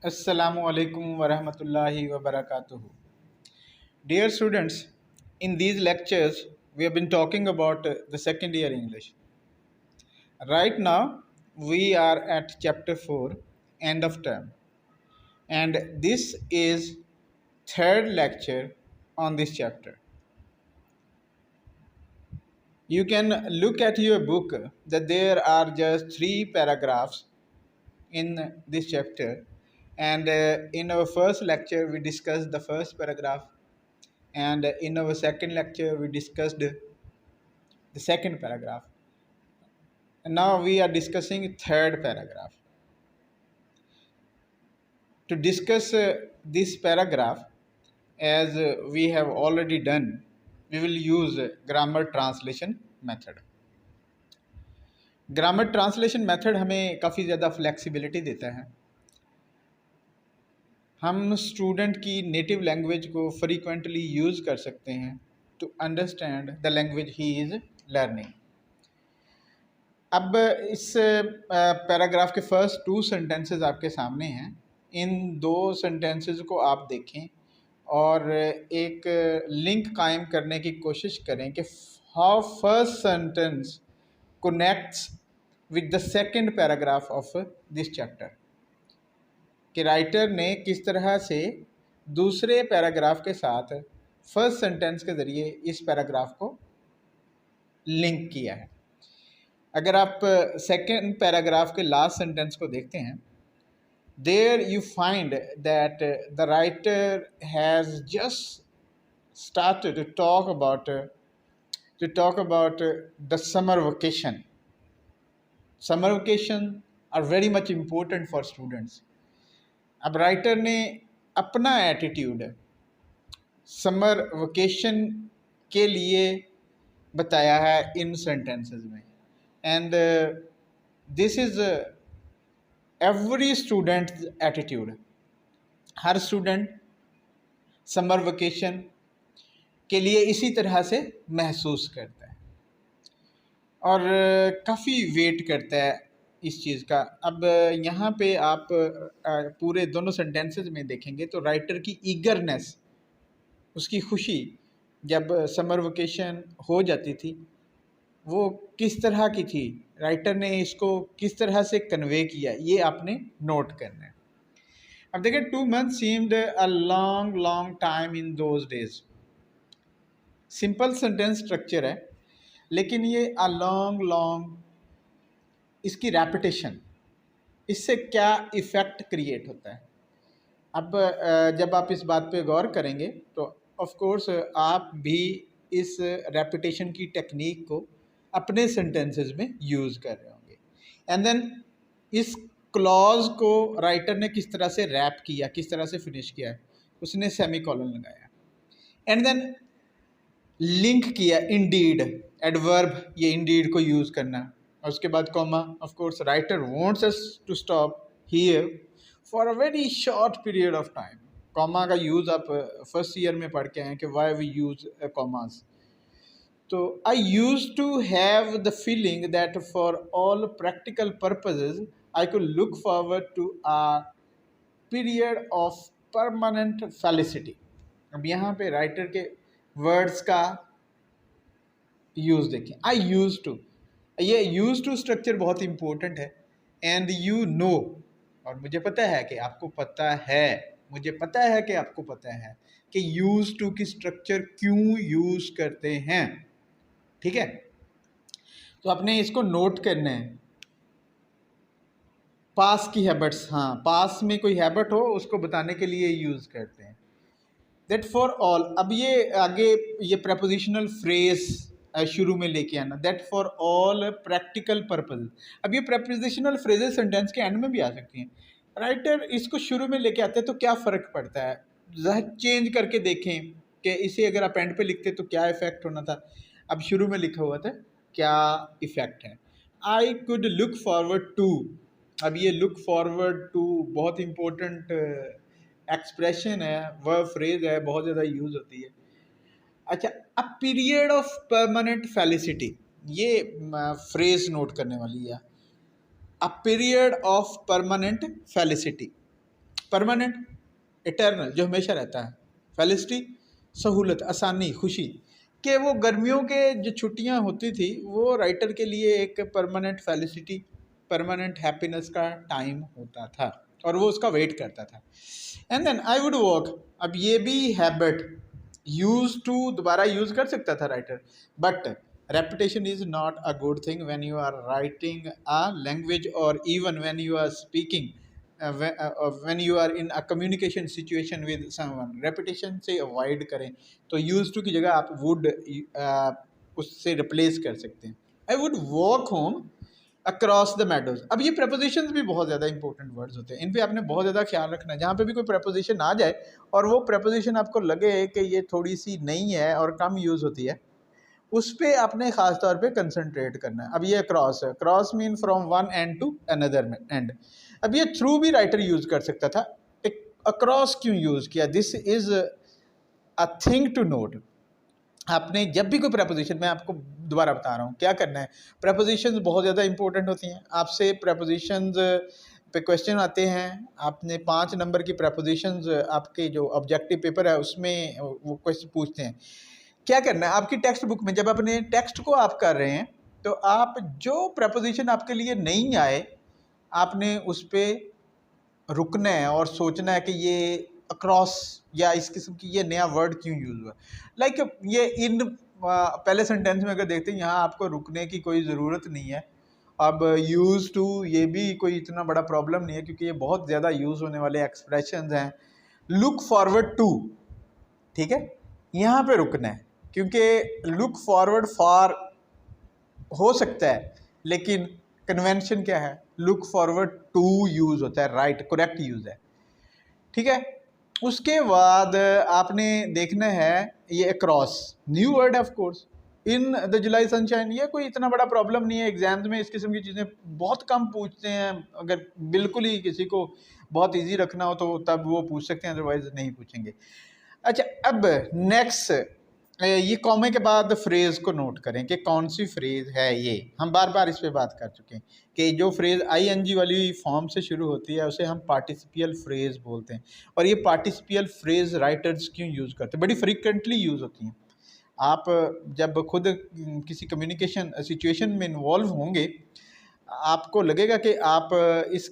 Assalamu alaikum wa rahmatullahi wa barakatuhu. Dear students, in these lectures, we have been talking about the second year English. Right now, we are at chapter 4, end of term. And this is third lecture on this chapter. You can look at your book that there are just 3 paragraphs in this chapter. And in our first lecture, we discussed the first paragraph, and in our second lecture we discussed the second paragraph, and now we are discussing third paragraph. To discuss this paragraph, as we have already done, we will use grammar translation method. Grammar translation method हमें काफ़ी ज़्यादा flexibility देता है। हम student की native language को frequently use कर सकते हैं to understand the language he is learning. अब इस पैराग्राफ के फर्स्ट 2 सेंटेंसेस आपके सामने हैं। इन 2 सेंटेंसेस को आप देखें और एक लिंक कायम करने की कोशिश करें कि how first sentence connects with the second paragraph of this chapter, कि राइटर ने किस तरह से दूसरे पैराग्राफ के साथ फर्स्ट सेंटेंस के ज़रिए इस पैराग्राफ को लिंक किया है। अगर आप सेकेंड पैराग्राफ के लास्ट सेंटेंस को देखते हैं, there you find that the writer has just started to talk about the summer vacation. Summer vacation are very much important for students. अब राइटर ने अपना एटीट्यूड समर वेकेशन के लिए बताया है इन सेंटेंसेस में, and this is every student's attitude. Her student summer vacation के लिए इसी तरह से महसूस करता है और काफ़ी वेट करता है इस चीज़ का। अब यहाँ पे आप पूरे दोनों सेंटेंसेस में देखेंगे तो राइटर की ईगरनेस, उसकी खुशी जब समर वेकेशन हो जाती थी, वो किस तरह की थी, राइटर ने इसको किस तरह से कन्वे किया, ये आपने नोट करना है। अब देखिए, 2 months seemed a long time in those days. Simple sentence structure है, लेकिन ये अ लॉन्ग इसकी रेपिटेशन, इससे क्या इफ़ेक्ट क्रिएट होता है। अब जब आप इस बात पे गौर करेंगे तो ऑफ कोर्स आप भी इस रेपिटेशन की टेक्निक को अपने सेंटेंसेस में यूज़ कर रहे होंगे। एंड देन इस क्लॉज को राइटर ने किस तरह से रैप किया, किस तरह से फिनिश किया है, उसने सेमीकोलन लगाया एंड देन लिंक किया इंडीड, एडवर्ब, ये इंडीड को यूज़ करना, और उसके बाद comma. Of course writer wants us to stop here for a very short period of time. Comma का यूज़ आप फर्स्ट ईयर में पढ़ के हैं कि वाई वी यूज़ कॉमास। तो I used to have the feeling that for all practical purposes I could look forward to a period of permanent felicity. अब यहाँ पे राइटर के वर्ड्स का यूज़ देखें, आई यूज़ टू, ये used to structure बहुत important है। And you know, और मुझे पता है कि आपको पता है, मुझे पता है कि आपको पता है कि यूज़ टू की स्ट्रक्चर क्यों यूज़ करते हैं। ठीक है, तो आपने इसको नोट करना है। पास की हैबिट्स, हाँ, पास में कोई हैबिट हो उसको बताने के लिए यूज़ करते हैं। दैट फॉर ऑल, अब ये आगे ये प्रपोजिशनल फ्रेज शुरू में लेके आना, that for all practical purpose. अब ये प्रपोजिशनल फ्रेजेस सेंटेंस के एंड में भी आ सकती हैं। राइटर इसको शुरू में लेके आते हैं तो क्या फ़र्क पड़ता है, ज़रा चेंज करके देखें कि इसे अगर आप एंड पे लिखते तो क्या इफ़ेक्ट होना था। अब शुरू में लिखा हुआ था, क्या इफ़ेक्ट है। I could look forward to, अब ये लुक फॉरवर्ड टू बहुत इम्पोर्टेंट एक्सप्रेशन है, वह फ्रेज है, बहुत ज़्यादा यूज़ होती है। अच्छा, अ पीरियड ऑफ परमानेंट फेलिसिटी, ये फ्रेज नोट करने वाली है। अ period of permanent felicity, permanent, eternal जो हमेशा रहता है, फेलिसिटी सहूलत, आसानी, खुशी, कि वो गर्मियों के जो छुट्टियां होती थी वो राइटर के लिए एक परमानेंट फेलिसिटी, परमानेंट हैप्पीनेस का टाइम होता था और वो उसका वेट करता था। And then I would walk, अब ये भी हैबिट यूज टू दोबारा यूज कर सकता था writer, but repetition is not a good thing when you are writing a language और even when you are speaking, when you are in a communication situation with someone, repetition से avoid करें। तो used to की जगह आप would उससे replace कर सकते हैं। I would walk home across the meadows। अब ये prepositions भी बहुत ज़्यादा important words होते हैं, इन पे आपने बहुत ज़्यादा ख्याल रखना है। जहाँ पे भी कोई preposition आ जाए और वो preposition आपको लगे कि ये थोड़ी सी नई है और कम यूज़ होती है, उस पर आपने ख़ास तौर पे कंसंट्रेट करना है। अब ये क्रॉस है, cross mean from one end to another end. अब ये थ्रू भी राइटर यूज़ कर सकता था, एक अक्रॉस क्यों यूज़ किया? This is a thing to note. आपने जब भी कोई प्रपोजिशन, मैं आपको दोबारा बता रहा हूँ क्या करना है, प्रपोजिशंस बहुत ज़्यादा इंपॉर्टेंट होती हैं। आपसे प्रपोजिशंस पे क्वेश्चन आते हैं, आपने 5 नंबर की प्रपोजिशंस आपके जो ऑब्जेक्टिव पेपर है उसमें वो क्वेश्चन पूछते हैं। क्या करना है, आपकी टेक्स्ट बुक में जब अपने टेक्स्ट को आप कर रहे हैं तो आप जो प्रपोजिशन आपके लिए नहीं आए, आपने उस पर रुकना है और सोचना है कि ये अक्रॉस या इस किस्म की ये नया वर्ड क्यों यूज़ हुआ। लाइक ये इन पहले सेंटेंस में अगर देखते हैं, यहाँ आपको रुकने की कोई ज़रूरत नहीं है। अब यूज़ टू ये भी कोई इतना बड़ा प्रॉब्लम नहीं है क्योंकि ये बहुत ज़्यादा यूज़ होने वाले एक्सप्रेशंस हैं। लुक फॉरवर्ड टू, ठीक है, यहाँ पे रुकना है क्योंकि लुक फॉरवर्ड फॉर हो सकता है, लेकिन कन्वेंशन क्या है, लुक फॉरवर्ड टू यूज़ होता है, राइट, करेक्ट यूज़ है, ठीक है। उसके बाद आपने देखना है ये across, new word of course, in the July sunshine, ये कोई इतना बड़ा प्रॉब्लम नहीं है। एग्जाम्स में इस किस्म की चीज़ें बहुत कम पूछते हैं, अगर बिल्कुल ही किसी को बहुत इजी रखना हो तो तब वो पूछ सकते हैं, अदरवाइज नहीं पूछेंगे। अच्छा, अब नेक्स्ट ये कॉमे के बाद फ्रेज़ को नोट करें कि कौन सी फ्रेज़ है। ये हम बार बार इस पे बात कर चुके हैं कि जो फ्रेज़ आईएनजी वाली फॉर्म से शुरू होती है उसे हम पार्टिसिपियल फ्रेज़ बोलते हैं। और ये पार्टिसिपियल फ्रेज़ राइटर्स क्यों यूज़ करते हैं, बड़ी फ्रीक्वेंटली यूज़ होती हैं। आप जब खुद किसी कम्युनिकेशन सिचुएशन में इन्वॉल्व होंगे, आपको लगेगा कि आप इस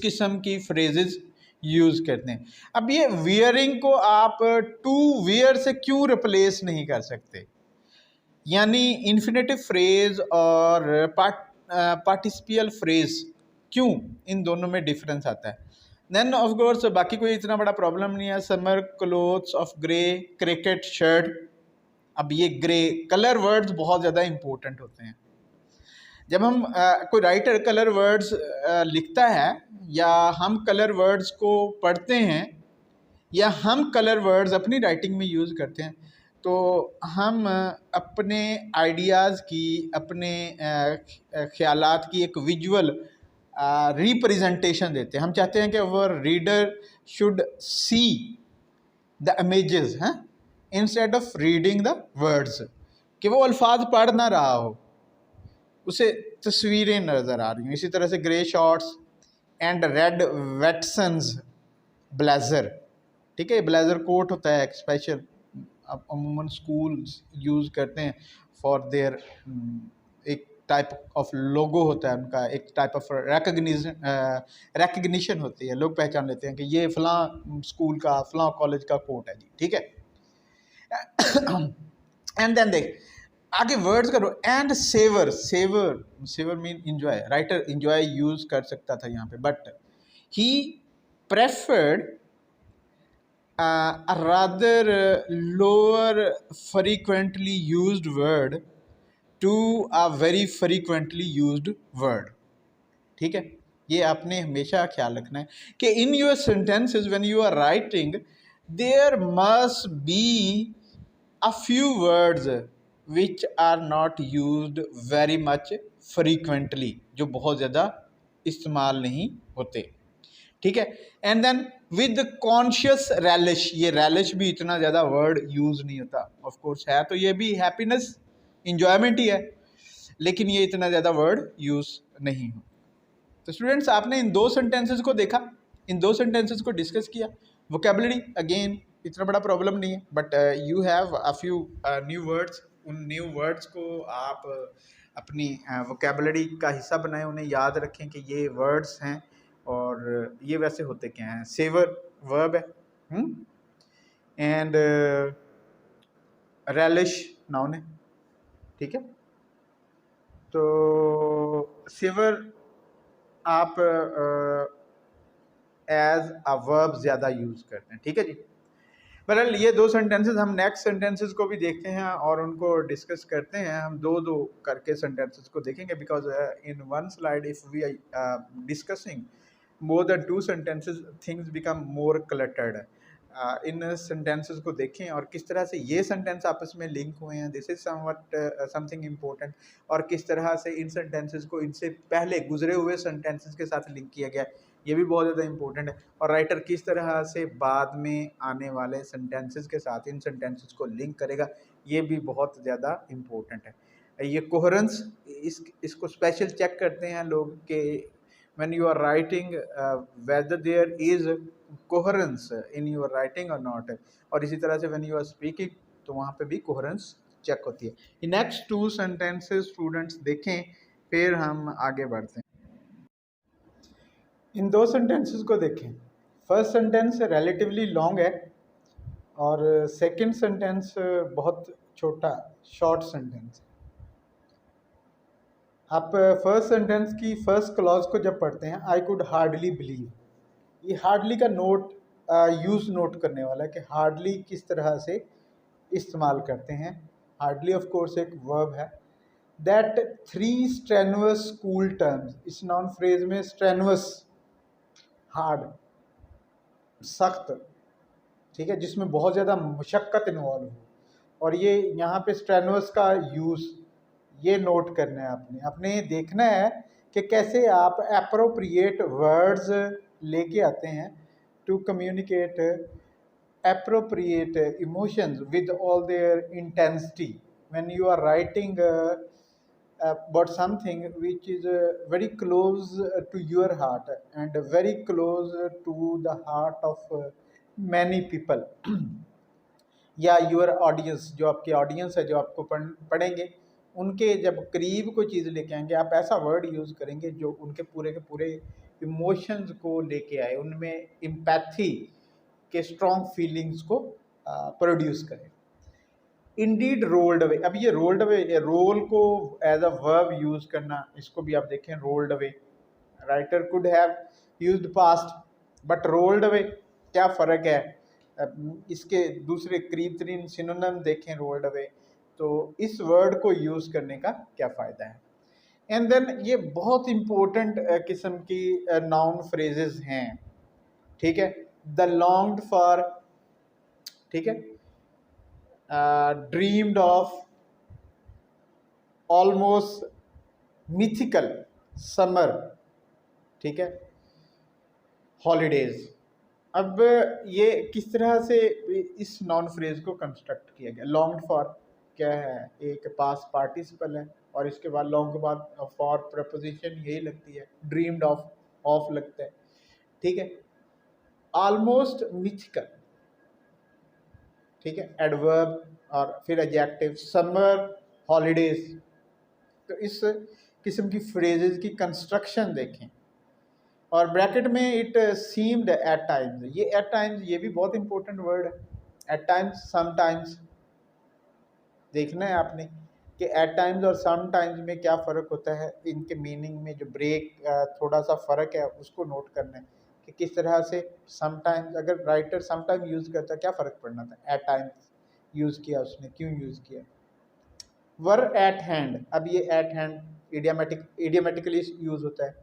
किस्म की फ्रेजेस यूज़ करते हैं। अब ये वियरिंग को आप टू वियर से क्यों रिप्लेस नहीं कर सकते, यानी इन्फिनेटिव फ्रेज और पार्टिसिपियल फ्रेज, क्यों इन दोनों में डिफरेंस आता है? देन ऑफ कोर्स बाकी कोई इतना बड़ा प्रॉब्लम नहीं है। Summer clothes of grey, cricket shirt. अब ये ग्रे कलर वर्ड्स बहुत ज़्यादा इंपॉर्टेंट होते हैं। जब हम कोई राइटर कलर वर्ड्स लिखता है या हम कलर वर्ड्स को पढ़ते हैं या हम कलर वर्ड्स अपनी राइटिंग में यूज़ करते हैं, तो हम अपने आइडियाज़ की, अपने ख्यालात की एक विजुअल रिप्रेजेंटेशन देते हैं। हम चाहते हैं कि our reader should see the images हैं instead of reading the words, कि वो अल्फाज पढ़ ना रहा हो, उसे तस्वीरें नज़र आ रही हैं। इसी तरह से grey shorts and red वेटसन्स blazer, ठीक है, ब्लेज़र कोट होता है एक स्पेशल, अब अमूमन स्कूल यूज़ करते हैं फॉर देयर, एक टाइप ऑफ लोगो होता है उनका, एक टाइप ऑफ रिकग्निशन होती है, लोग पहचान लेते हैं कि ये फ़लाँ स्कूल का, फ़लाँ कॉलेज का कोट है जी, ठीक है। एंड देन देख आगे वर्ड्स करो, and savour, savour mean enjoy, writer enjoy use कर सकता था यहाँ पे, but he preferred a rather lower frequently used word to a very frequently used word, ठीक है। ये आपने हमेशा ख्याल रखना है कि in your sentences when you are writing there must be a few words which are not used very much frequently, जो बहुत ज़्यादा इस्तेमाल नहीं होते, ठीक है। And then with conscious relish, ये रैलिश भी इतना ज़्यादा वर्ड यूज़ नहीं होता, ऑफ कोर्स है तो ये भी हैप्पीनेस इंजॉयमेंट ही है, लेकिन ये इतना ज़्यादा वर्ड यूज़ नहीं हो। तो स्टूडेंट्स आपने इन दो सेंटेंसेस को देखा, इन दो सेंटेंसेस को डिस्कस किया। वोकेबलरी अगेन इतना बड़ा प्रॉब्लम नहीं है, but you have a few new words. उन न्यू वर्ड्स को आप अपनी वोकेबलरी का हिस्सा बनाएं, उन्हें याद रखें कि ये वर्ड्स हैं और ये वैसे होते क्या हैं। सेवर वर्ब है, एंड रेलिश नाउन है, ठीक है। तो सेवर आप एज अ वर्ब ज़्यादा यूज़ करते हैं, ठीक है जी। बहरहाल ये दो सेंटेंसेस हम नेक्स्ट सेंटेंसेस को भी देखते हैं और उनको डिस्कस करते हैं। हम दो दो करके सेंटेंसेस को देखेंगे, because in one slide if we are discussing more than two sentences things become more cluttered. इन सेंटेंसेस को देखें और किस तरह से ये सेंटेंस आपस में लिंक हुए हैं, this is somewhat something important. और किस तरह से इन सेंटेंसेस को इनसे पहले गुजरे हुए सेंटेंसेस के साथ लिंक किया गया, ये भी बहुत ज़्यादा इंपॉर्टेंट है। और राइटर किस तरह से बाद में आने वाले सेंटेंसेस के साथ इन सेंटेंसेस को लिंक करेगा, ये भी बहुत ज़्यादा इम्पोर्टेंट है। ये कोहेरेंस इसको स्पेशल चेक करते हैं लोग कि when you are writing whether there is coherence in your writing or not। और इसी तरह से when you are speaking तो वहाँ पे भी coherence चेक होती है। नेक्स्ट टू सेंटेंसेस स्टूडेंट्स देखें, फिर हम आगे बढ़ते हैं। इन दो सेंटेंसेस को देखें। फर्स्ट सेंटेंस रिलेटिवली लॉन्ग है और सेकंड सेंटेंस बहुत छोटा शॉर्ट सेंटेंस है। आप फर्स्ट सेंटेंस की फर्स्ट क्लॉज को जब पढ़ते हैं, आई कुड हार्डली बिलीव, ये हार्डली का नोट यूज़ नोट करने वाला है कि हार्डली किस तरह से इस्तेमाल करते हैं। हार्डली ऑफ कोर्स एक वर्ब है। दैट 3 स्ट्रेनुअस स्कूल टर्म्स, इस नॉन फ्रेज में स्ट्रेनुअस हार्ड सख्त, ठीक है, जिसमें बहुत ज़्यादा मशक्क़त इन्वॉल्व हो, और ये यहाँ पे स्ट्रेनुअस का यूज़ ये नोट करना है आपने। आपने देखना है कि कैसे आप एप्रोप्रिएट वर्ड्स लेके आते हैं to communicate appropriate emotions with all their intensity when you are writing about something which is very close to your heart and very close to the heart of many people या your audience, जो आपके audience है, जो आपको पढ़ेंगे, उनके जब करीब कोई चीज़ लेके आएंगे, आप ऐसा वर्ड यूज़ करेंगे जो उनके पूरे के पूरे इमोशंस को लेके आए, उनमें एम्पैथी के स्ट्रॉन्ग फीलिंग्स को प्रोड्यूस करे। इंडीड रोल्ड अवे, अब ये रोल्ड अवे, रोल को एज अ वर्ब यूज़ करना, इसको भी आप देखें rolled away. Writer could have used past but rolled away, क्या फ़र्क है? इसके दूसरे करीब तरीन सिनोनिम देखें रोल्ड अवे, तो इस वर्ड को यूज़ करने का क्या फ़ायदा है। एंड देन ये बहुत इम्पोर्टेंट किस्म की नाउन फ्रेजेस हैं, ठीक है। द लॉन्ग्ड फॉर, ठीक है, dreamed of, almost mythical, summer, ठीक है, हॉलीडेज। अब ये किस तरह से इस नॉन फ्रेज को कंस्ट्रक्ट किया गया। लॉन्ग्ड फॉर क्या है, एक पास्ट पार्टिसिपल है और इसके बाद लॉन्ग के बाद फॉर प्रपोजिशन यही लगती है, ड्रीम्ड ऑफ लगता है, ठीक है। ऑलमोस्ट मिथिकल, ठीक है, एडवर्ब और फिर एडजेक्टिव, समर, हॉलीडेज। तो इस किस्म की फ्रेजेस की कंस्ट्रक्शन देखें। और ब्रैकेट में इट सीम्ड एट टाइम्स, ये एट टाइम्स ये भी बहुत इंपॉर्टेंट वर्ड है। एट टाइम्स, समटाइम्स, देखना है आपने कि एट टाइम्स और सम टाइम्स में क्या फ़र्क होता है। इनके मीनिंग में जो ब्रेक थोड़ा सा फ़र्क है उसको नोट करना है कि किस तरह से समटाइम्स, अगर राइटर समटाइम यूज़ करता है क्या फ़र्क पड़ना था, एट टाइम्स यूज़ किया उसने, क्यों यूज़ किया। वर एट हैंड, अब ये एट हैंड इडियोमेटिकली यूज़ होता है,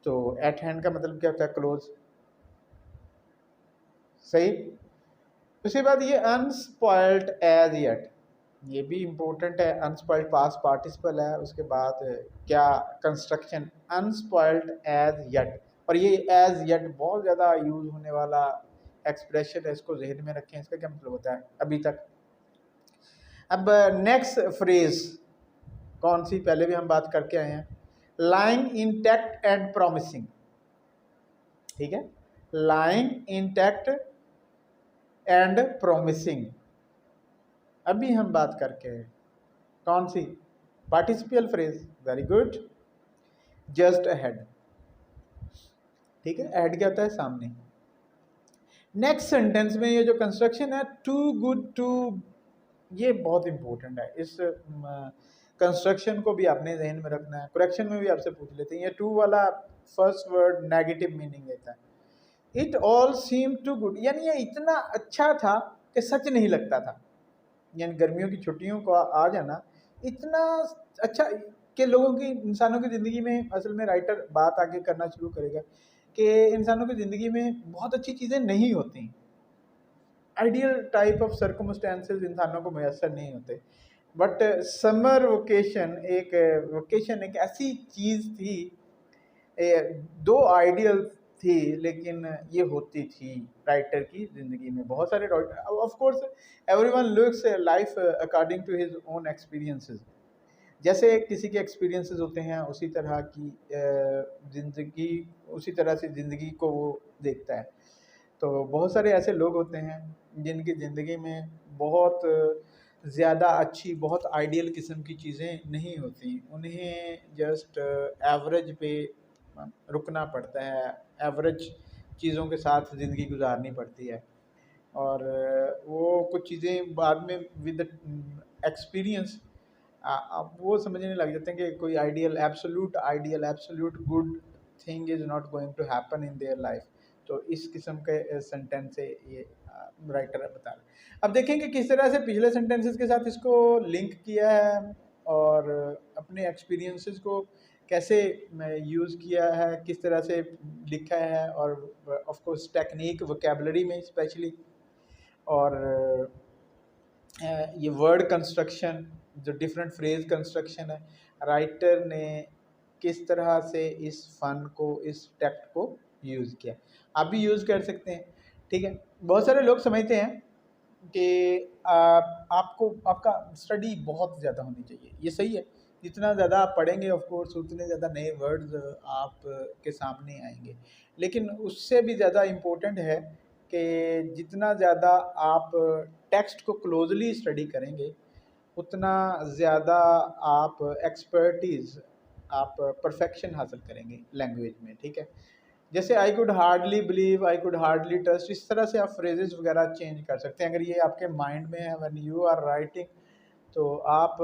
तो एट हैंड का मतलब क्या होता है, क्लोज, सही। उसके बाद ये अनस्पॉइल्ड एज येट, ये भी इम्पोर्टेंट है। अनस्पॉइल्ड पास्ट पार्टिसिपल है, उसके बाद क्या कंस्ट्रक्शन, अनस्पॉइल्ड एज येट। और ये एज येट बहुत ज़्यादा यूज़ होने वाला एक्सप्रेशन है, इसको जहन में रखें। इसका क्या मतलब होता है, अभी तक। अब नेक्स्ट फ्रेज कौन सी, पहले भी हम बात करके आए हैं, लाइंग इंटैक्ट एंड प्रॉमिसिंग, ठीक है, लाइंग इंटैक्ट एंड प्रॉमिसिंग। अभी हम बात करके हैं कौन सी, participial phrase, very good, just ahead, ठीक है, अहेड क्या होता है, सामने। नेक्स्ट सेंटेंस में ये जो कंस्ट्रक्शन है टू गुड टू, ये बहुत इंपॉर्टेंट है, इस कंस्ट्रक्शन को भी आपने ध्यान में रखना है, करेक्शन में भी आपसे पूछ लेते हैं। ये टू वाला फर्स्ट वर्ड नेगेटिव मीनिंग देता है। It all seem too good, यानी ये इतना अच्छा था कि सच नहीं लगता था, यानी गर्मियों की छुट्टियों को आ जाना इतना अच्छा कि लोगों की, इंसानों की ज़िंदगी में, असल में राइटर बात आगे करना शुरू करेगा कि इंसानों की ज़िंदगी में बहुत अच्छी चीज़ें नहीं होती, आइडियल टाइप ऑफ सर्कमस्टेंसेस इंसानों को मैसर नहीं होते, बट समर वोकेशन एक ऐसी चीज़ थी, दो आइडियल थी, लेकिन ये होती थी राइटर की ज़िंदगी में। बहुत सारे writer, of course everyone looks life according to his own experiences, जैसे किसी के एक्सपीरियंसेस होते हैं उसी तरह की ज़िंदगी, उसी तरह से ज़िंदगी को वो देखता है। तो बहुत सारे ऐसे लोग होते हैं जिनकी ज़िंदगी में बहुत ज़्यादा अच्छी, बहुत आइडियल किस्म की चीज़ें नहीं होती, उन्हें जस्ट एवरेज पे रुकना पड़ता है, एवरेज चीज़ों के साथ ज़िंदगी गुजारनी पड़ती है, और वो कुछ चीज़ें बाद में विद एक्सपीरियंस अब वो समझने लग जाते हैं कि कोई absolute good thing is not going to happen in their life. तो इस किस्म के सेंटेंस से ये राइटर बता रहे हैं। अब देखेंगे किस तरह से पिछले सेंटेंसेस के साथ इसको लिंक किया है और अपने एक्सपीरियंसेस को कैसे यूज़ किया है, किस तरह से लिखा है, और ऑफ कोर्स टेक्निक, वोकैबुलरी में स्पेशली, और ये वर्ड कंस्ट्रक्शन, जो डिफरेंट फ्रेज कंस्ट्रक्शन है, राइटर ने किस तरह से इस फन को, इस टेक्स्ट को यूज़ किया। आप भी यूज़ कर सकते हैं, ठीक है। बहुत सारे लोग समझते हैं कि आपको, आपका स्टडी बहुत ज़्यादा होनी चाहिए, ये सही है, जितना ज़्यादा आप पढ़ेंगे ऑफ कोर्स उतने ज़्यादा नए वर्ड्स आप के सामने आएंगे, लेकिन उससे भी ज़्यादा इम्पोर्टेंट है कि जितना ज़्यादा आप टेक्स्ट को क्लोजली स्टडी करेंगे उतना ज़्यादा आप एक्सपर्टीज़, आप परफेक्शन हासिल करेंगे लैंग्वेज में, ठीक है। जैसे I could hardly believe, I could hardly trust, इस तरह से आप फ्रेजेस वगैरह चेंज कर सकते हैं। अगर ये आपके माइंड में है व्हेन यू आर राइटिंग, तो आप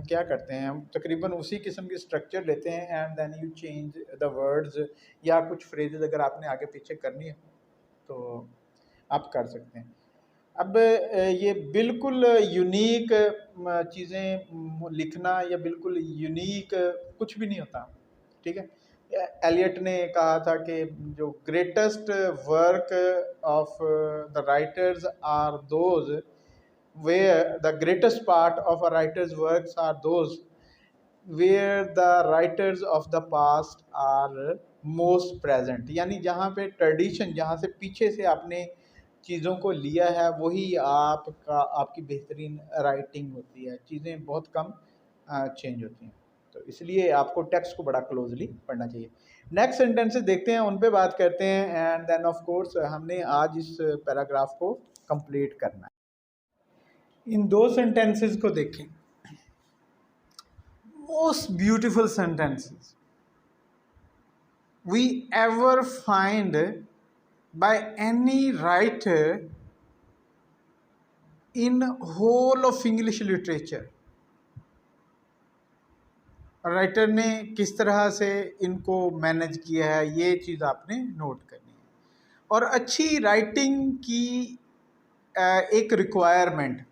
क्या करते हैं, हम तकरीबन उसी किस्म की स्ट्रक्चर लेते हैं and then you change the words, या कुछ फ्रेजेस अगर आपने आगे पीछे करनी है तो आप कर सकते हैं। अब ये बिल्कुल यूनिक चीज़ें लिखना या बिल्कुल यूनिक कुछ भी नहीं होता, ठीक है। एलियट ने कहा था कि जो greatest work of the writers are those where the greatest part of a writer's works are those where the writers of the past are most present, यानी जहाँ पे ट्रेडिशन, जहाँ से पीछे से आपने चीज़ों को लिया है वही आपकी बेहतरीन राइटिंग होती है, चीज़ें बहुत कम चेंज होती हैं। तो इसलिए आपको टेक्स्ट को बड़ा क्लोजली पढ़ना चाहिए। नेक्स्ट सेंटेंसेस देखते हैं, उन पे बात करते हैं, एंड देन ऑफ कोर्स हमने आज इस पैराग्राफ को कंप्लीट करना है। इन दो सेंटेंसेस को देखें, most beautiful sentences we ever find by any writer in whole of English literature। Writer ने किस तरह से इनको मैनेज किया है, ये चीज़ आपने नोट करनी है। और अच्छी राइटिंग की एक रिक्वायरमेंट,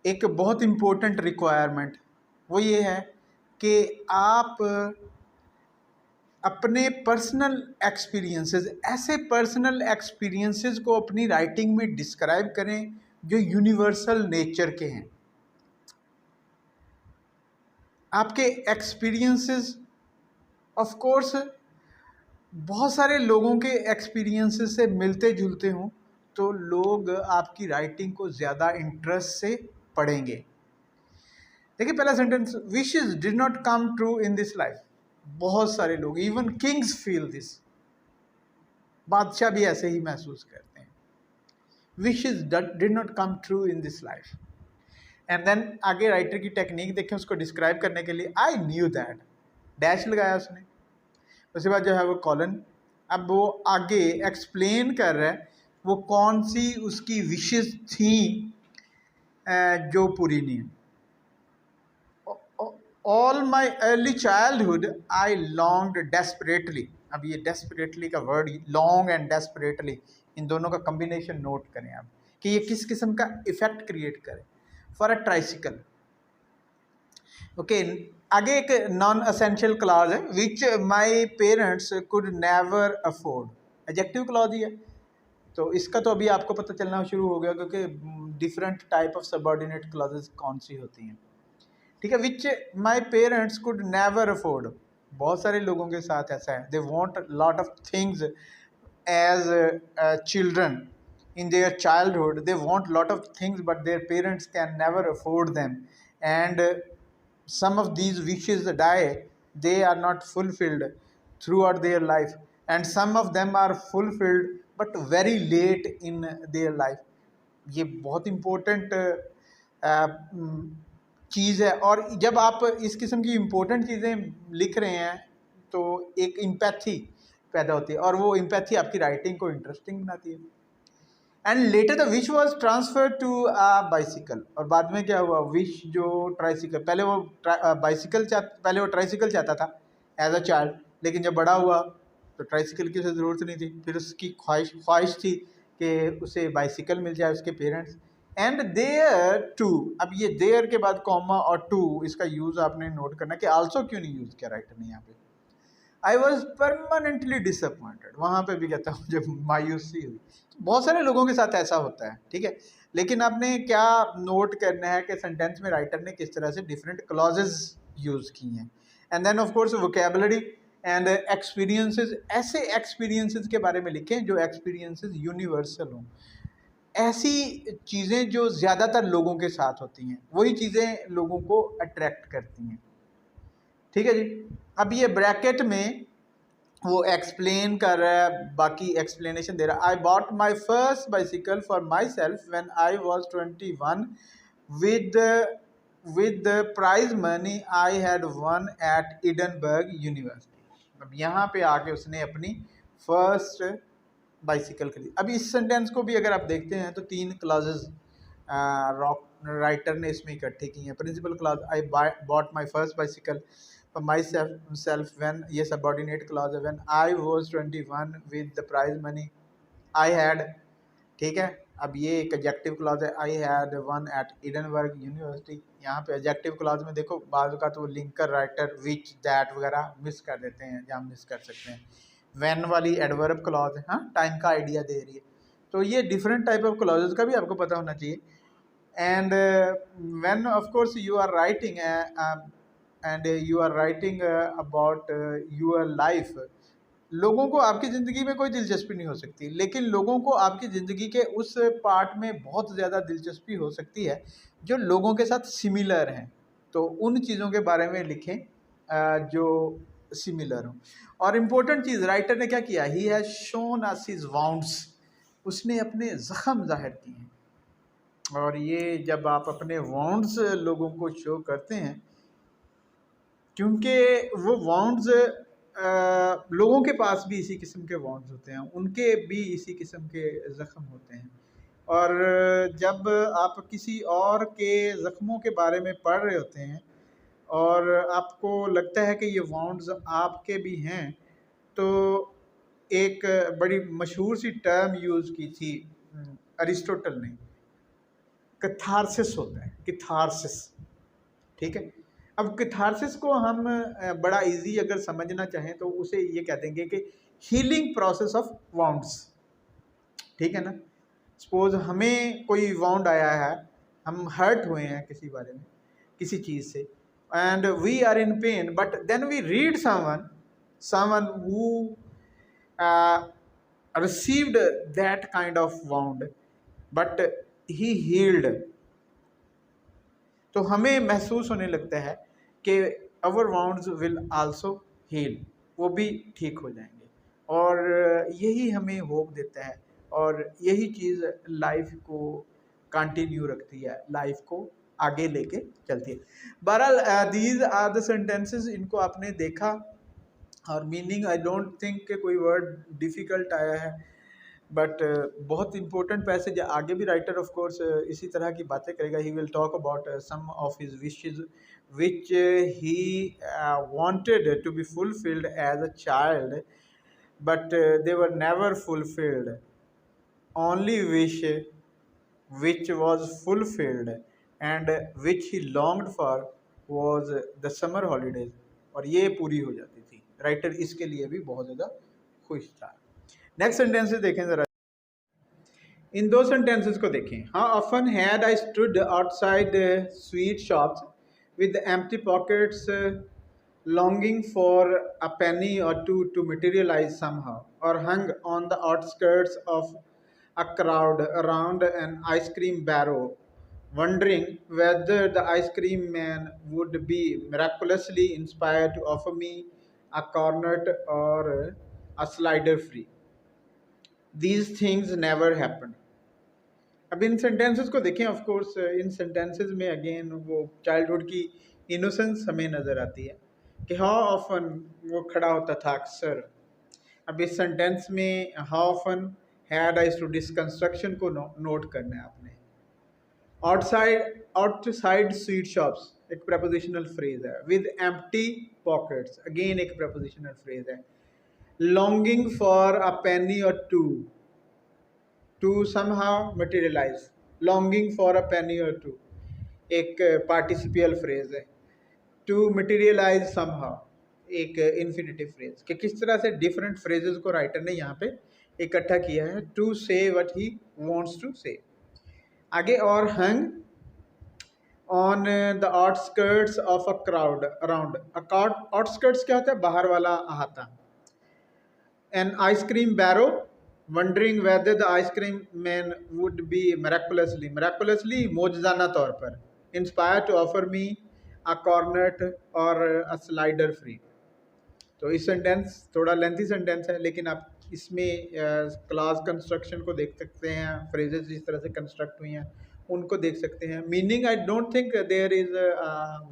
एक बहुत इम्पोर्टेंट रिक्वायरमेंट वो ये है कि आप अपने पर्सनल एक्सपीरियंसेस, ऐसे पर्सनल एक्सपीरियंसेस को अपनी राइटिंग में डिस्क्राइब करें जो यूनिवर्सल नेचर के हैं। आपके एक्सपीरियंसेस ऑफ कोर्स बहुत सारे लोगों के एक्सपीरियंसेस से मिलते जुलते हों तो लोग आपकी राइटिंग को ज़्यादा इंटरेस्ट से पढ़ेंगे। देखिए पहला sentence, wishes did not come true in this life. बहुत सारे लोग, इवन किंग्स फील दिस, बादशाह भी ऐसे ही महसूस करते हैं। Wishes did not come true in this life. And then आगे राइटर की टेक्निक देखें उसको डिस्क्राइब करने के लिए, आई न्यू दैट, डैश लगाया उसने, उसके बाद जो है वो कॉलन। अब वो आगे एक्सप्लेन कर रहा है वो कौन सी उसकी विशेस थी जो पूरी नहीं है। All my early childhood I longed desperately. अब ये डेस्परेटली का वर्ड, लॉन्ग एंड डेस्परेटली, इन दोनों का कम्बिनेशन नोट करें आप कि ये किस किस्म का इफेक्ट क्रिएट करे। For a tricycle, okay. आगे एक नॉन असेंशियल क्लॉज है, which my parents could never afford, adjective clause ही है। तो इसका तो अभी आपको पता चलना शुरू हो गया क्योंकि different type of subordinate clauses कौन सी होती हैं, ठीक है। Which my parents could never afford, बहुत सारे लोगों के साथ ऐसा है, they want lot of things as children in their childhood, they want lot of things but their parents can never afford them, and some of these wishes die, they are not fulfilled throughout their life, and some of them are fulfilled but very late in their life। ये बहुत important चीज़ है। और जब आप इस किस्म की important चीज़ें लिख रहे हैं तो एक इम्पैथी पैदा होती है, और वो इम्पैथी आपकी राइटिंग को इंटरेस्टिंग बनाती है। And later the wish was transfer to a bicycle, और बाद में क्या हुआ, विश जो ट्राइसिकल, पहले वो पहले वो ट्राइसिकल चाहता था एज अ चाइल्ड, लेकिन जब बड़ा हुआ तो ट्राइसिकल की उसे ज़रूरत नहीं थी, फिर उसकी ख्वाहिश थी कि उसे बाइसिकल मिल जाए उसके पेरेंट्स। एंड देयर टू, अब ये देयर के बाद कॉमा और टू, इसका यूज़ आपने नोट करना कि आल्सो क्यों नहीं यूज़ किया राइटर ने यहाँ पे। आई वॉज परमानेंटली डिसअपॉइंटेड, वहाँ पे भी कहता हूँ जब मायूसी हुई। बहुत सारे लोगों के साथ ऐसा होता है, ठीक है। लेकिन आपने क्या नोट करना है कि सेंटेंस में राइटर ने किस तरह से डिफरेंट क्लॉजेज यूज़ की हैं। And then of course vocabulary and experiences, ऐसे एक्सपीरियंसेस के बारे में लिखें जो एक्सपीरियंसेस यूनिवर्सल हों, ऐसी चीज़ें जो ज़्यादातर लोगों के साथ होती हैं, वही चीज़ें लोगों को अट्रैक्ट करती हैं, ठीक है जी। अब ये ब्रैकेट में वो एक्सप्लेन कर रहा है, बाकी एक्सप्लेनेशन दे रहा है। I bought my first bicycle for myself when I was 21 with the prize money I had won at Edinburgh University. अब यहाँ पे आके उसने अपनी फर्स्ट बाइसिकल खरीदी। अभी इस सेंटेंस को भी अगर आप देखते हैं तो 3 क्लॉजेज राइटर ने इसमें इकट्ठे की हैं। Principal clause, I bought my first bicycle for myself when, ये subordinate clause है, when I was 21 with the prize money I had, ठीक है। अब ये एक एडजेक्टिव क्लॉज है, I had one at Edinburgh University। यहाँ पे एडजेक्टिव क्लॉज में देखो बाद का तो लिंकर राइटर विच दैट वगैरह मिस कर देते हैं या मिस कर सकते हैं। when वाली एडवर्ब क्लॉज है, हाँ, टाइम का आइडिया दे रही है। तो ये डिफरेंट टाइप ऑफ क्लॉजेज का भी आपको पता होना चाहिए। And when of course you are writing and you are writing about your life, लोगों को आपकी ज़िंदगी में कोई दिलचस्पी नहीं हो सकती, लेकिन लोगों को आपकी ज़िंदगी के उस पार्ट में बहुत ज़्यादा दिलचस्पी हो सकती है जो लोगों के साथ सिमिलर हैं। तो उन चीज़ों के बारे में लिखें जो सिमिलर हों। और इम्पोर्टेंट चीज़ राइटर ने क्या किया, he has shown us his wounds, उसने अपने ज़ख्म ज़ाहिर किए हैं। और ये जब आप अपने वाउंड्स लोगों को शो करते हैं, क्योंकि वो वाउंड्स लोगों के पास भी इसी किस्म के वाउंड्स होते हैं, उनके भी इसी किस्म के ज़ख्म होते हैं। और जब आप किसी और के ज़ख्मों के बारे में पढ़ रहे होते हैं और आपको लगता है कि ये वाउंड्स आपके भी हैं, तो एक बड़ी मशहूर सी टर्म यूज़ की थी अरिस्टोटल ने, कैथारसिस होता है, कैथारसिस, ठीक है। अब कैथारसिस को हम बड़ा इजी अगर समझना चाहें तो उसे ये कह देंगे कि हीलिंग प्रोसेस ऑफ वाउंड्स, ठीक है ना। सपोज हमें कोई वाउंड आया है, हम हर्ट हुए हैं किसी बारे में, किसी चीज़ से, and we are in pain, but then we read someone who received that kind of wound but he healed। तो हमें महसूस होने लगता है कि our wounds will also heal, वो भी ठीक हो जाएंगे। और यही हमें होप देता है और यही चीज़ लाइफ को कंटिन्यू रखती है, लाइफ को आगे लेके चलती है। बहरहाल दीज आर द सेंटेंसेस, इनको आपने देखा और मीनिंग आई डोंट थिंक कि कोई वर्ड डिफ़िकल्ट आया है, बट बहुत इंपॉर्टेंट पैसेज है। आगे भी राइटर ऑफ कोर्स इसी तरह की बातें करेगा। He will talk about some of his wishes which he wanted to be fulfilled as a child, but they were never fulfilled. Only wish which was fulfilled and which he longed for was the summer holidays, और ये पूरी हो जाती थी। Writer इसके लिए भी बहुत ज़्यादा खुश था। नेक्स्ट सेंटेंसेस देखें ज़रा, इन दो सेंटेंसेस को देखें। How often had I stood outside sweet shops with empty pockets longing for a penny or two to materialize somehow, or hung on the outskirts of a crowd around an ice cream barrow, wondering whether the ice cream man would be miraculously inspired to offer me a cornet or a slider free. These things never happened. अब इन sentences को देखें। Of course in sentences में again वो childhood की innocence हमें नज़र आती है कि हाउ ऑफन वो खड़ा होता था अक्सर। अब इस सेंटेंस में how often had I to this construction को नोट करना है आपने। आउटसाइड स्वीट शॉप्स एक प्रपोजिशनल फ्रेज है, विद एम्प्टी पॉकेट्स अगेन एक प्रपोजिशनल फ्रेज है, लॉन्गिंग फॉर अ पेनी और to, to somehow materialize, longing for a penny or two एक पार्टिसिपियल फ्रेज है, to materialize somehow एक इन्फिनेटिव फ्रेज, कि किस तरह से डिफरेंट फ्रेजेस को राइटर ने यहाँ पे इकट्ठा किया है टू से व्हाट ही वांट्स टू से। आगे, और हंग on the outskirts of a crowd around, outskirts क्या होता है, बाहर वाला अहाता, an ice cream barrow, wondering whether the ice cream man would be miraculously मौजज़ाना तौर पर inspired to offer me a cornet or a slider free। तो इस sentence थोड़ा लेंथी सेंटेंस है, लेकिन आप इसमें क्लास कंस्ट्रक्शन को देख सकते हैं, फ्रेजेस जिस तरह से कंस्ट्रक्ट हुई हैं उनको देख सकते हैं। Meaning I don't think there is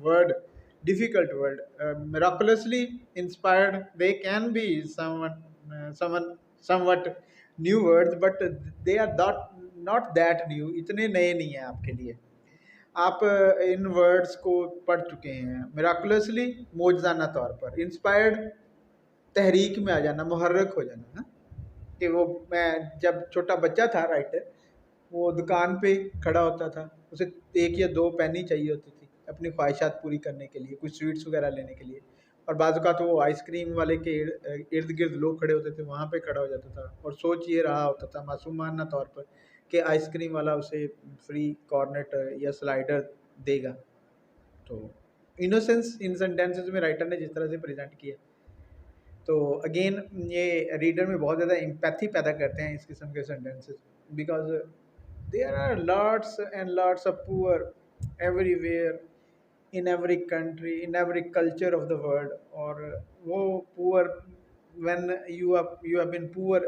word difficult word, miraculously inspired, they can be somewhat new words, but they are not that new, इतने नए नहीं हैं आपके लिए। आप इन वर्ड्स को पढ़ चुके हैं। मिराकुलसली मौजज़ाना तौर पर, इंस्पायर्ड तहरीक में आ जाना, मुहर्रक हो जाना ना, कि वो मैं जब छोटा बच्चा था राइटर, वो दुकान पे खड़ा होता था, उसे एक या दो पेनी चाहिए होती थी अपनी ख्वाहिशात पूरी करने के लिए, कुछ स्वीट्स वगैरह लेने के लिए, और बाज़ औक़ात वो आइसक्रीम वाले के इर्द गिर्द लोग खड़े होते थे, वहाँ पे खड़ा हो जाता था और सोच ये रहा होता था मासूमाना तौर पर कि आइसक्रीम वाला उसे फ्री कॉर्नेट या स्लाइडर देगा। तो इनोसेंस इन सेंटेंसेस में राइटर ने जिस तरह से प्रेजेंट किया, तो अगेन ये रीडर में बहुत ज़्यादा एम्पैथी पैदा करते हैं इस किस्म के sentences, because there are lots and lots of poor everywhere, in every country, in every culture of the world, और वो poor, when you have been poor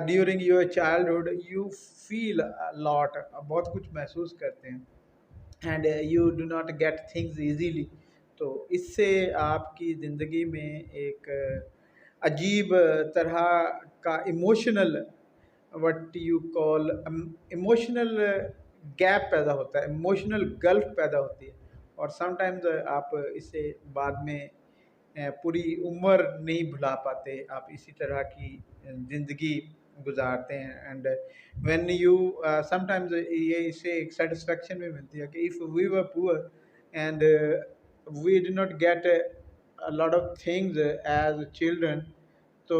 during your childhood, you feel a lot, बहुत कुछ महसूस करते हैं, and you do not get things easily। तो इससे आपकी ज़िंदगी में एक अजीब तरह का emotional, what you call emotional gap पैदा होता है, इमोशनल गल्फ पैदा होती है, और समटाइम्स आप इसे बाद में पूरी उम्र नहीं भुला पाते, आप इसी तरह की ज़िंदगी गुजारते हैं। एंड व्हेन यू समटाइम्स ये इससे एक सेटिस्फेक्शन भी मिलती है कि if we were poor and we did not get a lot of things as children, तो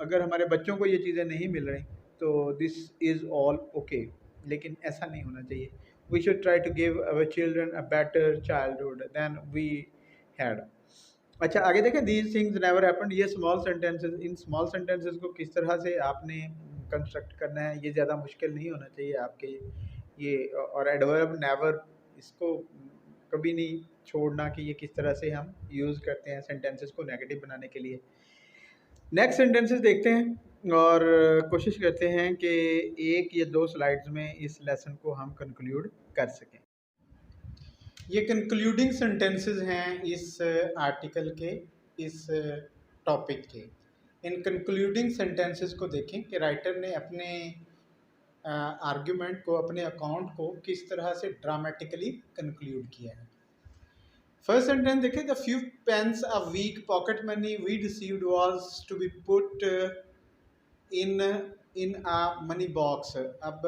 अगर हमारे बच्चों को ये चीज़ें नहीं मिल रही तो दिस इज़ ऑल ओके, लेकिन ऐसा नहीं होना चाहिए। We should try to give our children a better childhood than we had। अच्छा, आगे देखें, these things never happened, ये small sentences, in small sentences को किस तरह से आपने कंस्ट्रक्ट करना है, ये ज़्यादा मुश्किल नहीं होना चाहिए आपके ये। और एडवर्ब नेवर, इसको कभी नहीं छोड़ना कि ये किस तरह से हम यूज़ करते हैं सेंटेंसेस को नेगेटिव बनाने के लिए। नेक्स्ट सेंटेंसेस देखते हैं और कोशिश करते हैं कि एक या दो स्लाइड्स में इस लेसन को हम कंक्लूड कर सकें। ये कंक्लूडिंग सेंटेंसेस हैं इस आर्टिकल के, इस टॉपिक के। इन कंक्लूडिंग सेंटेंसेस को देखें कि राइटर ने अपने आर्ग्यूमेंट को, अपने अकाउंट को किस तरह से ड्रामेटिकली कंक्लूड किया है। फर्स्ट सेंटेंस देखें, the few pence a week pocket money we received was to be put in a money box. अब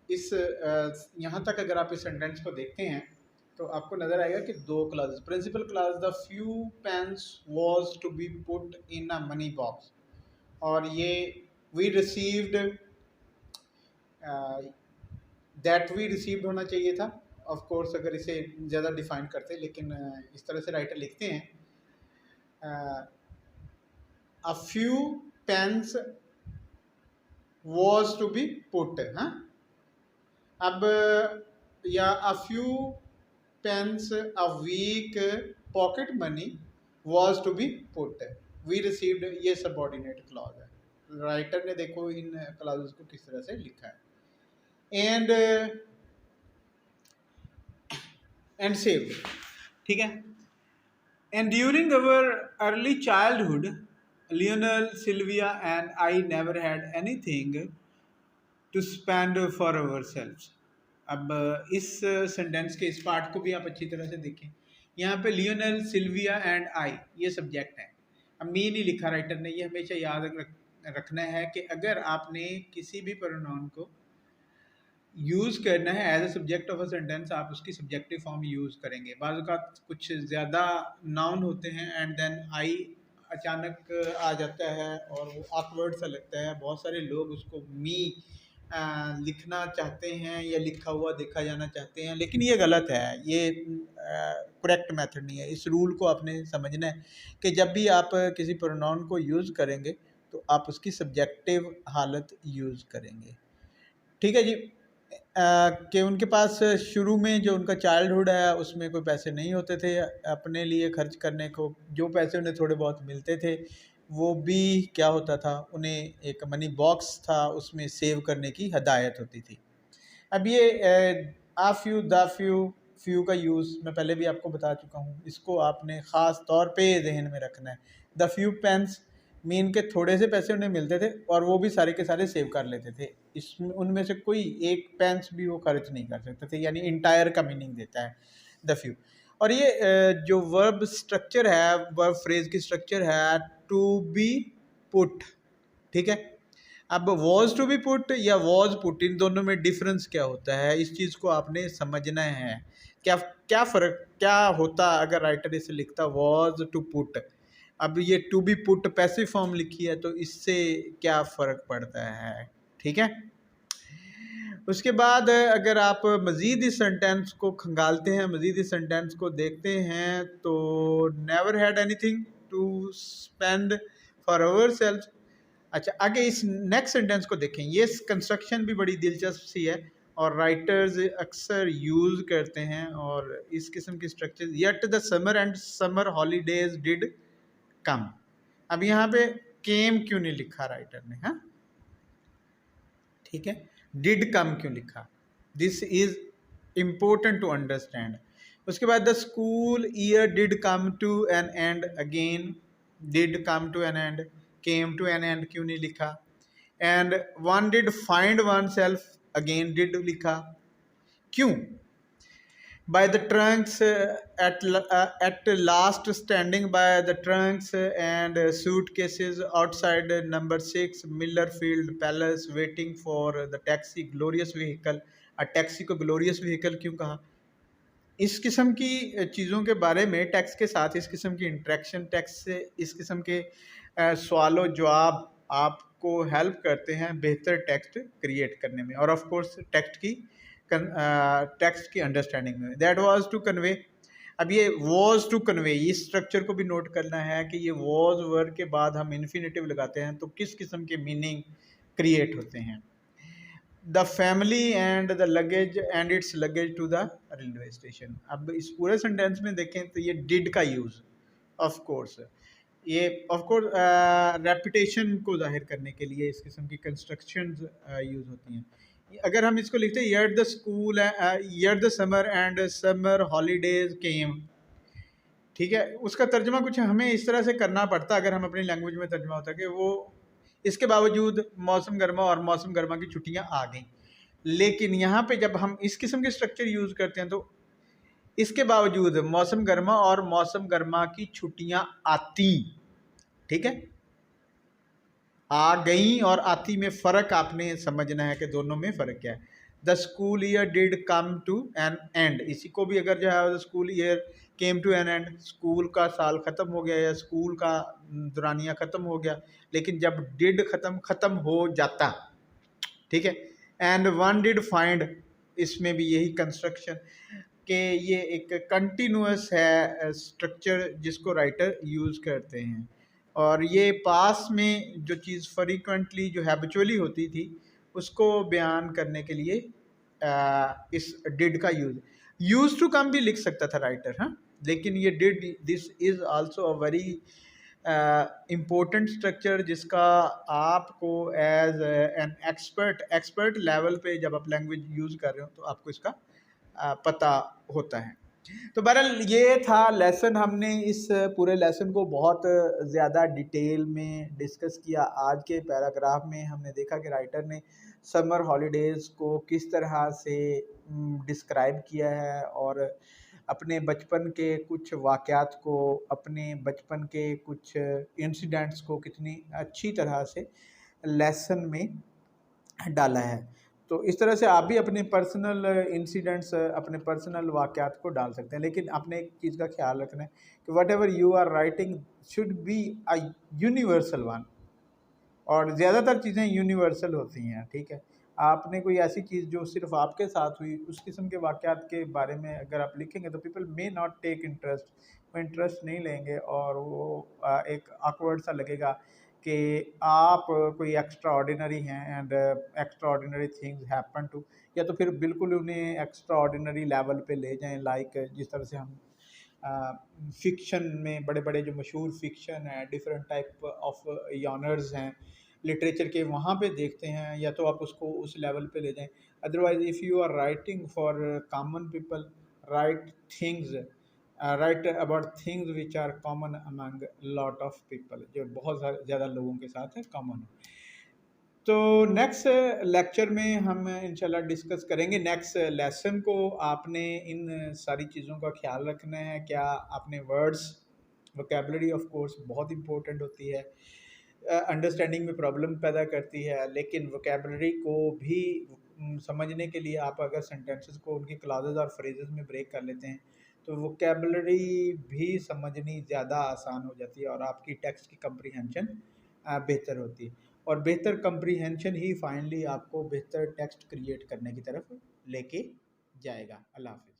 इस यहाँ तक अगर आप इस सेंटेंस को देखते हैं तो आपको नज़र आएगा कि दो classes, principal class the few pence was to be put in a money box, और ये we received, that we received होना चाहिए था ऑफ कोर्स अगर इसे ज़्यादा डिफाइन करते, लेकिन इस तरह से राइटर लिखते हैं a few pence was to be put. हाँ, अब या a few pence a week pocket money was to be put, we received, ये सबऑर्डिनेट क्लॉज है। राइटर ने देखो इन क्लॉजेस को किस तरह से लिखा है। एंड सेव्ड, ठीक है। And during our early childhood Lionel, Sylvia and I never had anything to spend for ourselves. अब इस सेंटेंस के इस पार्ट को भी आप अच्छी तरह से देखें। यहाँ पे लियोनल, सिल्विया एंड आई ये सब्जेक्ट हैं। अब मी नहीं लिखा राइटर ने, ये हमेशा याद रखना है कि अगर आपने किसी भी प्रोनाउन को यूज़ करना है as a subject of a sentence, आप उसकी सब्जेक्टिव फॉर्म यूज़ करेंगे। बाज़ औक़ात कुछ ज़्यादा नाउन होते हैं एंड देन आई अचानक आ जाता है और वो ऑकवर्ड सा लगता है। बहुत सारे लोग उसको मी लिखना चाहते हैं या लिखा हुआ देखा जाना चाहते हैं, लेकिन ये गलत है, ये करेक्ट मेथड नहीं है। इस रूल को आपने समझना है कि जब भी आप किसी प्रोनाउन को यूज़ करेंगे तो आप उसकी सब्जेक्टिव हालत यूज़ करेंगे, ठीक है जी। कि उनके पास शुरू में जो उनका चाइल्डहुड है उसमें कोई पैसे नहीं होते थे अपने लिए खर्च करने को, जो पैसे उन्हें थोड़े बहुत मिलते थे वो भी क्या होता था, उन्हें एक मनी बॉक्स था उसमें सेव करने की हदायत होती थी। अब ये आ फ्यू, द फ्यू, फ्यू का यूज़ मैं पहले भी आपको बता चुका हूँ, इसको आपने ख़ास तौर पे जहन में रखना है। द फ्यू पेंस मीन के थोड़े से पैसे उन्हें मिलते थे और वो भी सारे के सारे सेव कर लेते थे। इसमें उनमें से कोई एक पेंस भी वो खर्च नहीं कर सकते थे, यानी इंटायर का मीनिंग देता है द फ्यू। और ये जो वर्ब स्ट्रक्चर है, वर्ब फ्रेज की स्ट्रक्चर है टू बी पुट, ठीक है। अब वॉज टू बी पुट या वॉज पुट, इन दोनों में डिफरेंस क्या होता है, इस चीज़ को आपने समझना है। क्या क्या फ़र्क क्या होता अगर राइटर इसे लिखता वॉज टू पुट। अब ये to be put passive form लिखी है तो इससे क्या फ़र्क पड़ता है, ठीक है। उसके बाद अगर आप मज़ीद इस सेंटेंस को खंगालते हैं, मज़ीद इस सेंटेंस को देखते हैं तो never had anything to spend for ourself. अच्छा, आगे इस नेक्स्ट सेंटेंस को देखें, ये कंस्ट्रक्शन भी बड़ी दिलचस्प सी है और राइटर्स अक्सर यूज़ करते हैं। और इस किस्म की structure, yet the summer and summer holidays did कम। अब यहाँ पे केम क्यों नहीं लिखा राइटर ने, हाँ, ठीक है, डिड कम क्यों लिखा, this is important to understand. उसके बाद the school year did come to an end, again did come to an end, came to an end क्यों नहीं लिखा। And one did find oneself, again did लिखा, क्यों। by the trunks at last standing by the trunks and suitcases outside number 6 Millerfield Palace waiting for the taxi glorious vehicle। Taxi को glorious vehicle क्यों कहा। इस किस्म की चीज़ों के बारे में टेक्स्ट के साथ इस किस्म की इंट्रैक्शन, टेक्स्ट से इस किस्म के सवालों जवाब आपको हेल्प करते हैं बेहतर टेक्स्ट क्रिएट करने में और ऑफ कोर्स टेक्स्ट की अंडरस्टैंडिंग में। दैट वाज टू कन्वे, अब ये वाज टू कन्वे, इस स्ट्रक्चर को भी नोट करना है कि ये वाज वर्ड के बाद हम इन्फिनेटिव लगाते हैं तो किस किस्म के मीनिंग क्रिएट होते हैं। The family and the luggage and its luggage to the railway station. अब इस पूरे सेंटेंस में देखें तो ये डिड का यूज़, ऑफ कोर्स ये ऑफ कोर्स रेपुटेशन को जाहिर करने के लिए इस किस्म की कंस्ट्रक्शंस यूज़ होती हैं। अगर हम इसको लिखते हैं year the school year the summer and summer holidays came, ठीक है, उसका तर्जमा कुछ हमें इस तरह से करना पड़ता अगर हम अपनी लैंग्वेज में तर्जमा होता कि वो इसके बावजूद मौसम गर्मा और मौसम गर्मा की छुट्टियां आ गई। लेकिन यहाँ पे जब हम इस किस्म के स्ट्रक्चर यूज़ करते हैं तो इसके बावजूद मौसम गर्मा और मौसम गर्मा की छुट्टियां आती, ठीक है, आ गई और आती में फ़र्क आपने समझना है कि दोनों में फ़र्क क्या है। The school year did come to an end, इसी को भी अगर जो है the school year came to an end, school का साल ख़त्म हो गया या स्कूल का दौरानिया ख़त्म हो गया, लेकिन जब डिड ख़त्म हो जाता, ठीक है। एंड वन डिड फाइंड, इसमें भी यही कंस्ट्रक्शन कि ये एक कंटिन्यूस है स्ट्रक्चर जिसको राइटर यूज़ करते हैं, और ये पास में जो चीज़ फ्रीक्वेंटली जो हैबिचुअली होती थी उसको बयान करने के लिए इस डिड का यूज़ टू कम भी लिख सकता था राइटर, हाँ, लेकिन ये did, this is also a very important structure जिसका आपको एज एन एक्सपर्ट लेवल पे जब आप लैंग्वेज यूज़ कर रहे हो तो आपको इसका पता होता है। तो बहरहाल ये था लेसन, हमने इस पूरे लेसन को बहुत ज़्यादा डिटेल में डिस्कस किया। आज के पैराग्राफ में हमने देखा कि राइटर ने समर हॉलीडेज़ को किस तरह से डिस्क्राइब किया है और अपने बचपन के कुछ वाक़यात को, अपने बचपन के कुछ इंसिडेंट्स को कितनी अच्छी तरह से लेसन में डाला है। तो इस तरह से आप भी अपने पर्सनल इंसिडेंट्स, अपने पर्सनल वाक़यात को डाल सकते हैं, लेकिन आपने एक चीज़ का ख्याल रखना है कि whatever you are writing should be a universal one, और ज़्यादातर चीज़ें यूनिवर्सल होती हैं, ठीक है। आपने कोई ऐसी चीज़ जो सिर्फ़ आपके साथ हुई उस किस्म के वाक़यात के बारे में अगर आप लिखेंगे तो people may not take interest, वो इंटरेस्ट नहीं लेंगे और वो एक ऑकवर्ड सा लगेगा कि आप कोई एक्स्ट्रा ऑर्डिनरी हैं and extraordinary things happen to, या तो फिर बिल्कुल उन्हें एक्स्ट्रा ऑर्डिनरी लेवल पे ले जाएं, लाइक जिस तरह से हम फ़िक्शन में बड़े बड़े जो मशहूर फ़िक्शन है, डिफरेंट टाइप ऑफ जॉनर्स हैं लिटरेचर के, वहाँ पे देखते हैं, या तो आप उसको उस लेवल पे ले जाएं। Otherwise if you are writing for common people, right things, right about things which are common among lot of people, जो बहुत ज़्यादा लोगों के साथ है कॉमन हो। तो नेक्स्ट लेक्चर में हम इंशाल्लाह डिस्कस करेंगे नेक्स्ट लेसन को। आपने इन सारी चीज़ों का ख्याल रखना है। क्या आपने वर्ड्स, वोकेबलरी ऑफ कोर्स बहुत इंपॉर्टेंट होती है, अंडरस्टैंडिंग में प्रॉब्लम पैदा करती है, लेकिन वोकेबलरी को भी समझने के लिए आप अगर सेंटेंसेस को उनकी क्लॉजेज और फ्रेजेस में ब्रेक कर लेते हैं तो वोकेबलरी भी समझनी ज़्यादा आसान हो जाती है और आपकी टेक्स्ट की कंप्रीहेंशन बेहतर होती है, और बेहतर कंप्रीहेंशन ही फाइनली आपको बेहतर टेक्स्ट क्रिएट करने की तरफ लेके जाएगा। अल्लाह हाफ़िज़।